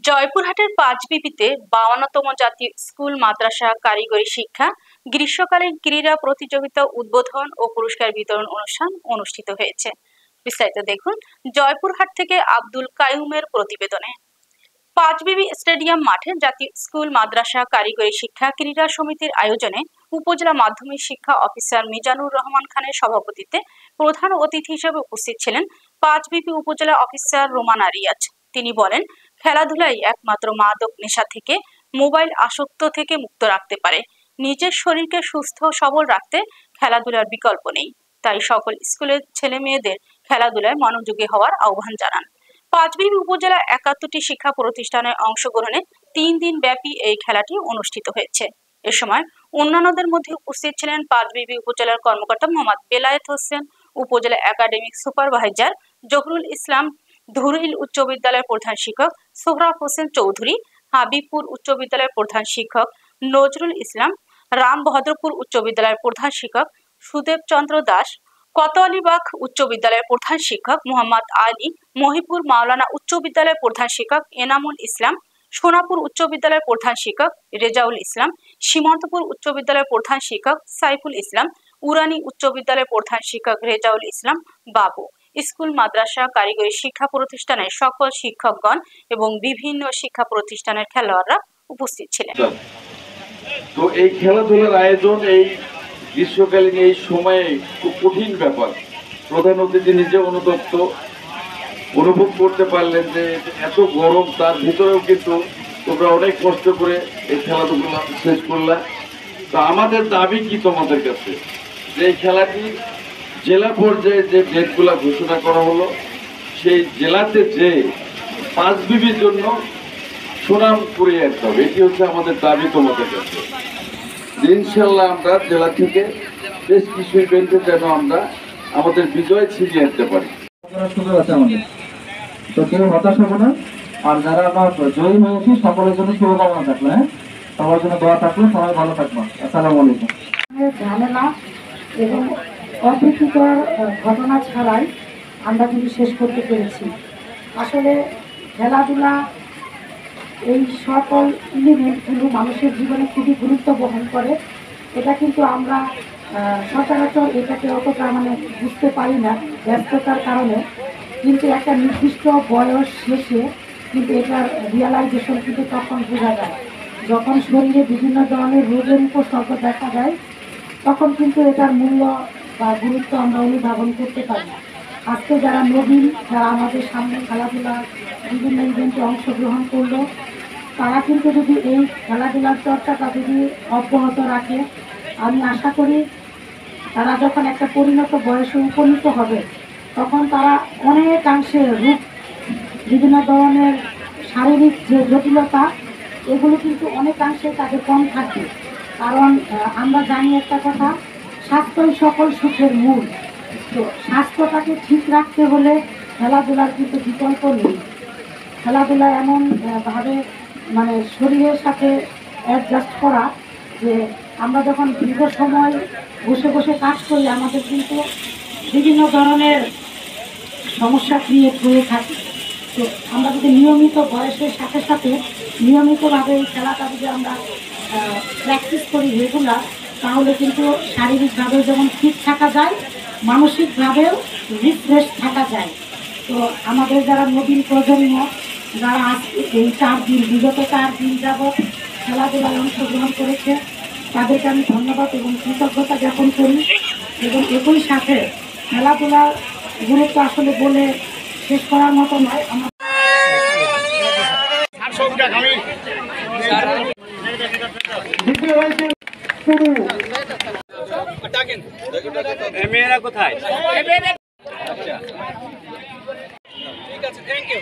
জয়পুরহাটের পাঁচবিবিতে ৫২তম জাতীয় স্কুল মাদ্রাসা কারিগরি শিক্ষা গ্রীষ্মকালীন ক্রীড়া প্রতিযোগিতা উদ্বোধন ও পুরস্কার বিতরণ অনুষ্ঠান অনুষ্ঠিত হয়েছে। বিস্তারিত দেখুন জয়পুরহাট থেকে আব্দুল কাইয়ুমের প্রতিবেদনে। পাঁচবিবি স্টেডিয়াম মাঠে জাতীয় স্কুল মাদ্রাসা কারিগরি শিক্ষা ক্রীড়া সমিতির আয়োজনে উপজেলা মাধ্যমিক শিক্ষা অফিসার মিজানুর রহমান খানের সভাপতিত্বে প্রধান অতিথি হিসেবে উপস্থিত ছিলেন পাঁচবিবি উপজেলা অফিসার রোমানা রিয়াজ। তিনি বলেন, খেলাধুলাই একমাত্র মাদক নেশা থেকে, মোবাইল আসক্ত থেকে মুক্ত রাখতে পারে। নিজের শরীরকে সুস্থ সবল রাখতে খেলাধুলার বিকল্প নেই। তাই সকল স্কুলের ছেলে মেয়েদের খেলাধুলায় মনোযোগী হওয়ার আহ্বান জানান। পাঁচবিবি উপজেলা ৭১টি শিক্ষা প্রতিষ্ঠানের অংশগ্রহণে ৩ দিন ব্যাপী এই খেলাটি অনুষ্ঠিত হয়েছে। এ সময় অন্যান্যদের মধ্যে উপস্থিত ছিলেন পাঁচবিবি উপজেলার কর্মকর্তা মোহাম্মদ বেলায়েত হোসেন, উপজেলা একাডেমিক সুপারভাইজার জহুরুল ইসলাম, ধুরইল উচ্চ বিদ্যালয়ের প্রধান শিক্ষক সোহরাব হোসেন চৌধুরী, হাবিবপুর উচ্চ বিদ্যালয়ের প্রধান শিক্ষক নজরুল ইসলাম, রামভদ্রপুর উচ্চ বিদ্যালয়ের প্রধান শিক্ষক সুদেব চন্দ্র দাস, কোতোয়ালিবাগ উচ্চ বিদ্যালয়ের প্রধান শিক্ষক মোহাম্মদ আলী, মহিপুর মাওলানা উচ্চ বিদ্যালয়ের প্রধান শিক্ষক এনামুল ইসলাম, সোনাপুর উচ্চ বিদ্যালয়ের প্রধান শিক্ষক রেজাউল ইসলাম, সীমান্তপুর উচ্চ বিদ্যালয়ের প্রধান শিক্ষক সাইফুল ইসলাম, উরানি উচ্চ বিদ্যালয়ের প্রধান শিক্ষক রেজাউল ইসলাম বাবু, স্কুল মাদ্রাসা কারিগরি শিক্ষা প্রতিষ্ঠানের সকল শিক্ষকগণ এবং বিভিন্ন শিক্ষা প্রতিষ্ঠানের খেলোয়াড়রা উপস্থিত ছিলেন। তো এই খেলাধুলার আয়োজন এই গ্রীষ্মকালীন এই সময়ে খুব কঠিন ব্যাপার। প্রধান অতিথি নিজে অনুতপ্ত, অনুভব করতে পারলেন যে এত গরম, তার ভিতরেও কিন্তু তোমরা অনেক কষ্ট করে এই খেলাধুলা শেষ করলা। তো আমাদের দাবি কি তোমাদের কাছে, যে এই খেলাটি জেলা পর্যায়ে যে ডেটগুলা ঘোষণা করা হলো, সেই জেলাতে যে পাঁচবিবির জন্য সুনাম কুড়িয়ে আনতে হবে। এটি হচ্ছে আমাদের দাবি তোমাদের কাছে। ইনশাল্লাহ আমরা জেলা থেকে বেশ কিছু ইভেন্টে যেন আমরা আমাদের বিজয় ছিনিয়ে আনতে পারি। তো কেউ হতাশ হবো না। আর যারা আমরা জয়ী হয়েছি সকলের জন্য শুভকামনা থাকলো। সবার জন্য দোয়া থাকলো। সবাই ভালো থাকবো। আসসালামু আলাইকুম। ঝামেলা এবং অপ্রীতিকর ঘটনা ছাড়াই আমরা কিন্তু শেষ করতে পেরেছি। আসলে খেলাধুলা এই সকল ইলিমেন্টগুলো মানুষের জীবনে খুবই গুরুত্ব বহন করে। এটা কিন্তু আমরা সচরাচর এটাকে অতটা বুঝতে পারি না ব্যস্ততার কারণে, কিন্তু একটা নির্দিষ্ট বয়স শেষে কিন্তু এটার রিয়ালাইজেশন কিন্তু তখন বোঝা যায়, যখন শরীরে বিভিন্ন ধরনের রোগের উপসর্গ দেখা যায়, তখন কিন্তু এটার মূল্য বা গুরুত্ব আমরা অনুধাবন করতে পারি। আজকে যারা নবীন, যারা আমাদের সামনে খেলাধুলা বিভিন্ন ইভেন্টে অংশগ্রহণ করলো, তারা কিন্তু যদি এই খেলাধুলার চর্চাটা যদি অব্যাহত রাখে, আমি আশা করি তারা যখন একটা পরিণত বয়সে উপনীত হবে, তখন তারা অনেকাংশে রূপ, বিভিন্ন ধরনের শারীরিক যে জটিলতা, এগুলো কিন্তু অনেকাংশে তাদের কম থাকবে। কারণ আমরা জানি একটা কথা, স্বাস্থ্যই সকল সুখের মূল। তো স্বাস্থ্যটাকে ঠিক রাখতে হলে খেলাধুলার কিন্তু বিকল্প নেই। খেলাধুলা এমন ভাবে শরীরের সাথে অ্যাডজাস্ট করা যে আমরা যখন দীর্ঘ সময় বসে বসে কাজ করি, আমাদের কিন্তু বিভিন্ন ধরনের সমস্যা ক্রিয়েট হয়ে থাকে। তো আমরা যদি নিয়মিত বয়সের সাথে সাথে নিয়মিতভাবে এই খেলাটা যদি আমরা প্র্যাকটিস করি রেগুলার, তাহলে কিন্তু শারীরিকভাবেও যেমন ফিট থাকা যায়, মানসিকভাবেও রিফ্রেশ থাকা যায়। তো আমাদের যারা নবীন প্রজন্ম, যারা এই 4 দিন, বিগত 4 দিন যাবৎ খেলাধুলায় অংশগ্রহণ করেছে, তাদেরকে আমি ধন্যবাদ এবং কৃতজ্ঞতা জ্ঞাপন করি। এবং একই সাথে খেলাধুলার গুরুত্ব আসলে বলে শেষ করার মতো নয়। মেয়েরা কোথায়? ঠিক আছে, থ্যাংক ইউ।